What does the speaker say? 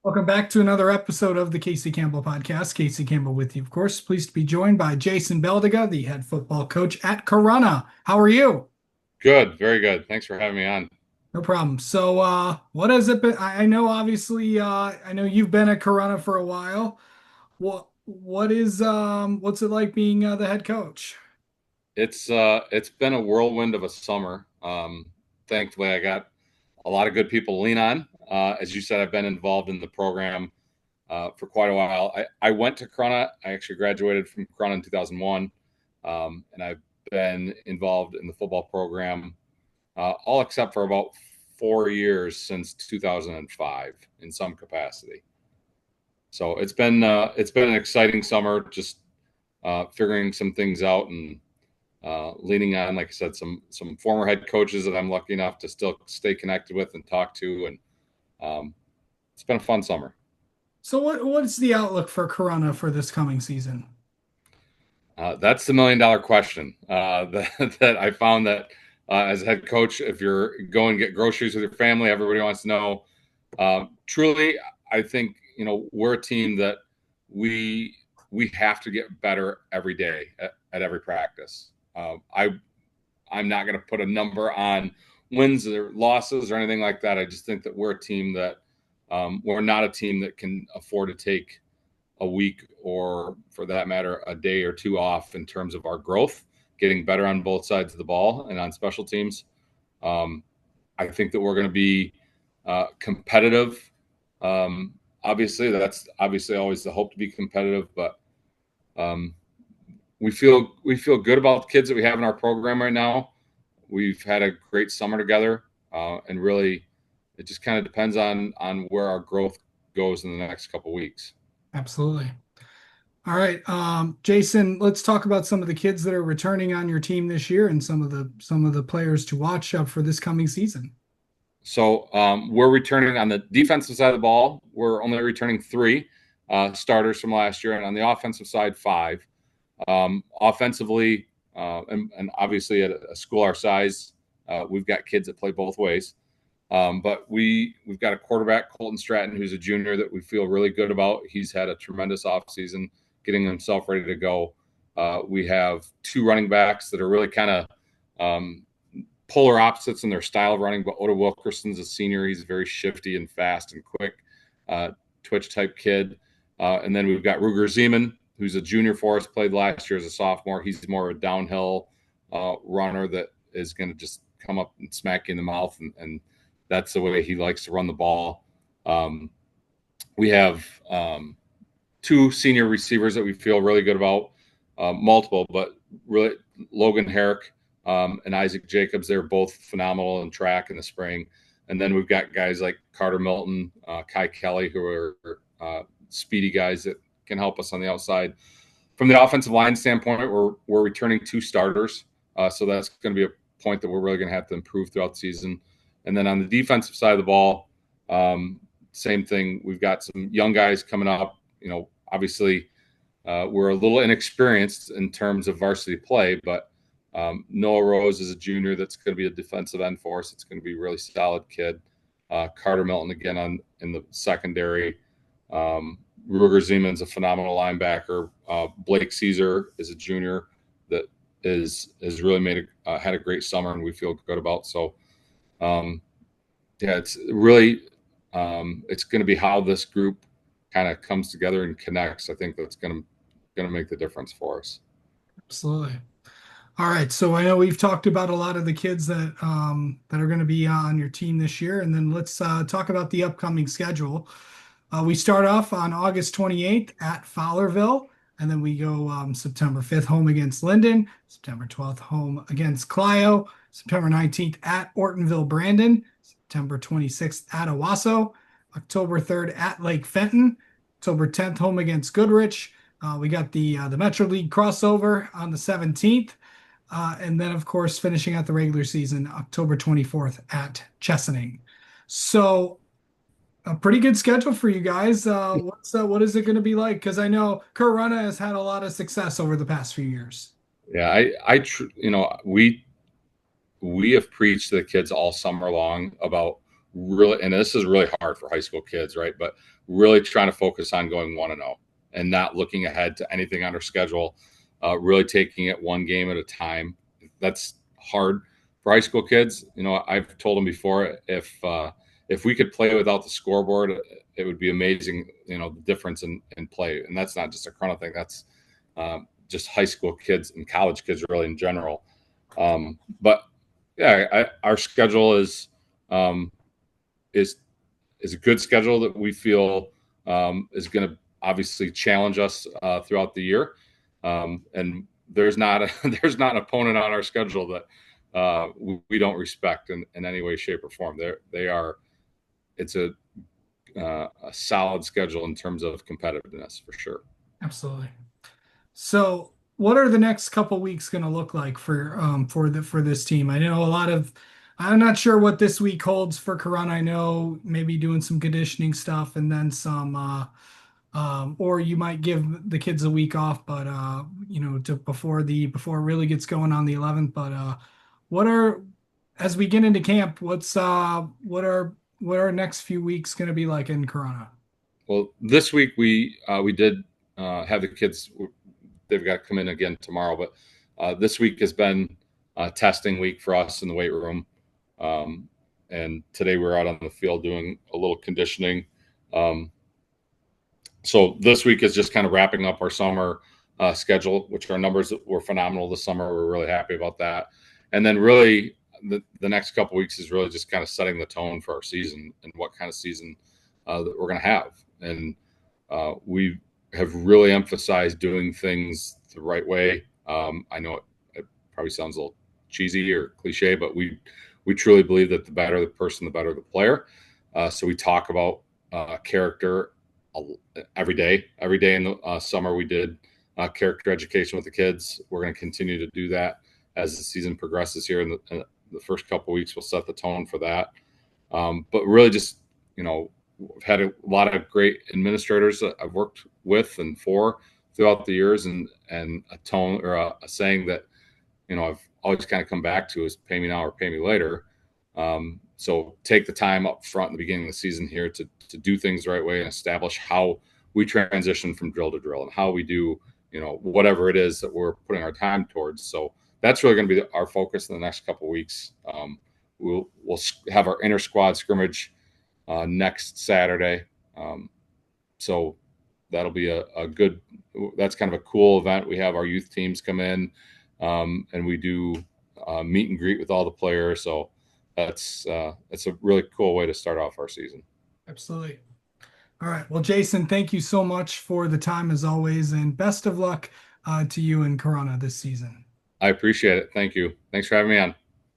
Welcome back to another episode of the Casey Campbell Podcast. Casey Campbell with you, of course. Pleased to be joined by Jason Beldyga, the head football coach at Corunna. How are you? Good, very good. Thanks for having me on. No problem. So, what has it been? I know, obviously, I know you've been at Corunna for a while. What's it like being the head coach? It's been a whirlwind of a summer. Thankfully, I got a lot of good people to lean on. As you said, I've been involved in the program for quite a while. I went to Corunna. I actually graduated from Corunna in 2001, and I've been involved in the football program all except for about 4 years since 2005 in some capacity. So it's been an exciting summer, just figuring some things out and leaning on, like I said, some former head coaches that I'm lucky enough to still stay connected with and talk to, and it's been a fun summer. So, what's the outlook for Corunna for this coming season? That's the $1 million question. That I found that as a head coach, if you're going to get groceries with your family, everybody wants to know. Truly, I think we're a team that we we have to get better every day at every practice. I'm not going to put a number on wins or losses or anything like that. I just think that we're a team that we're not a team that can afford to take a week or, for that matter, a day or two off in terms of our growth, getting better on both sides of the ball and on special teams. Um, I think that we're going to be competitive. Obviously, that's obviously always the hope to be competitive, but um, we feel good about the kids that we have in our program right now. We've had a great summer together, and really, it just kind of depends on where our growth goes in the next couple of weeks. Absolutely. All right, Jason, let's talk about some of the kids that are returning on your team this year and some of the players to watch for this coming season. So we're returning on the defensive side of the ball. We're only returning three starters from last year, and on the offensive side, five. Offensively, and obviously at a school our size, we've got kids that play both ways. But we've got a quarterback, Colton Stratton, who's a junior that we feel really good about. He's had a tremendous offseason getting himself ready to go. We have two running backs that are really kind of polar opposites in their style of running, but Oda Wilkerson's a senior. He's very shifty and fast and quick, twitch type kid. And then we've got Ruger Zeman, who's a junior for us, played last year as a sophomore. He's more of a downhill runner that is going to just come up and smack you in the mouth, and that's the way he likes to run the ball. We have two senior receivers that we feel really good about, multiple, but really Logan Herrick and Isaac Jacobs. They're both phenomenal in track in the spring. And then we've got guys like Carter Milton, Kai Kelly, who are speedy guys that can help us on the outside. From the offensive line standpoint, we're returning two starters, so that's going to be a point that we're really going to have to improve throughout the season. And then on the defensive side of the ball, same thing. We've got some young guys coming up. Obviously, we're a little inexperienced in terms of varsity play, but Noah Rose is a junior that's going to be a defensive end for us. It's going to be a really solid kid. Carter Milton again in the secondary. Ruger Zeman's a phenomenal linebacker. Blake Caesar is a junior that is really had a great summer, and we feel good about. So, yeah, it's really it's going to be how this group kind of comes together and connects. I think that's going to make the difference for us. Absolutely. All right, so I know we've talked about a lot of the kids that are going to be on your team this year, and then let's talk about the upcoming schedule. We start off on August 28th at Fowlerville, and then we go September 5th home against Linden, September 12th home against Clio, September 19th at Ortonville Brandon, September 26th at Owasso, October 3rd at Lake Fenton, October 10th home against Goodrich. We got the Metro League crossover on the 17th. And then, of course, finishing out the regular season, October 24th at Chesaning. So, a pretty good schedule for you guys. What is it going to be like? Because I know Corunna has had a lot of success over the past few years. Yeah, we have preached to the kids all summer long about really, and this is really hard for high school kids, right? But really trying to focus on going 1-0 and not looking ahead to anything on our schedule, really taking it one game at a time. That's hard for high school kids. You know, I've told them before, if we could play without the scoreboard, it would be amazing. You know, the difference in play, and that's not just a Corunna thing. That's just high school kids and college kids, really in general. But yeah, our schedule um, is is a good schedule that we feel is going to obviously challenge us throughout the year. And there's not there's not an opponent on our schedule that we don't respect in any way, shape, or form. They are. It's a solid schedule in terms of competitiveness for sure. Absolutely. So, what are the next couple weeks going to look like for this team? I know a lot of. I'm not sure what this week holds for Corunna. I know maybe doing some conditioning stuff and then some, or you might give the kids a week off, but to before it really gets going on the 11th. But what are as we get into camp, what are next few weeks going to be like in Corunna? Well, this week we did have the kids. They've got to come in again tomorrow, but this week has been a testing week for us in the weight room. And today we're out on the field doing a little conditioning. Um, so this week is just kind of wrapping up our summer schedule, which our numbers were phenomenal this summer. We're really happy about that. And then really the next couple weeks is really just kind of setting the tone for our season and what kind of season that we're going to have. And we have really emphasized doing things the right way. I know it probably sounds a little cheesy or cliche, but we truly believe that the better the person, the better the player. So we talk about character every day. Every day in the summer, we did character education with the kids. We're going to continue to do that as the season progresses here. In the first couple of weeks, we'll set the tone for that. But really, just we've had a lot of great administrators that I've worked with and for throughout the years, and a tone or a saying that I've always kind of come back to is "pay me now or pay me later." So take the time up front in the beginning of the season here to do things the right way and establish how we transition from drill to drill and how we do whatever it is that we're putting our time towards. So that's really going to be our focus in the next couple of weeks. We'll have our inter squad scrimmage next Saturday. So that'll be a good. That's kind of a cool event. We have our youth teams come in, and we do meet and greet with all the players. So that's a really cool way to start off our season. Absolutely. All right. Well, Jason, thank you so much for the time as always, and best of luck to you in Corunna this season. I appreciate it. Thank you. Thanks for having me on.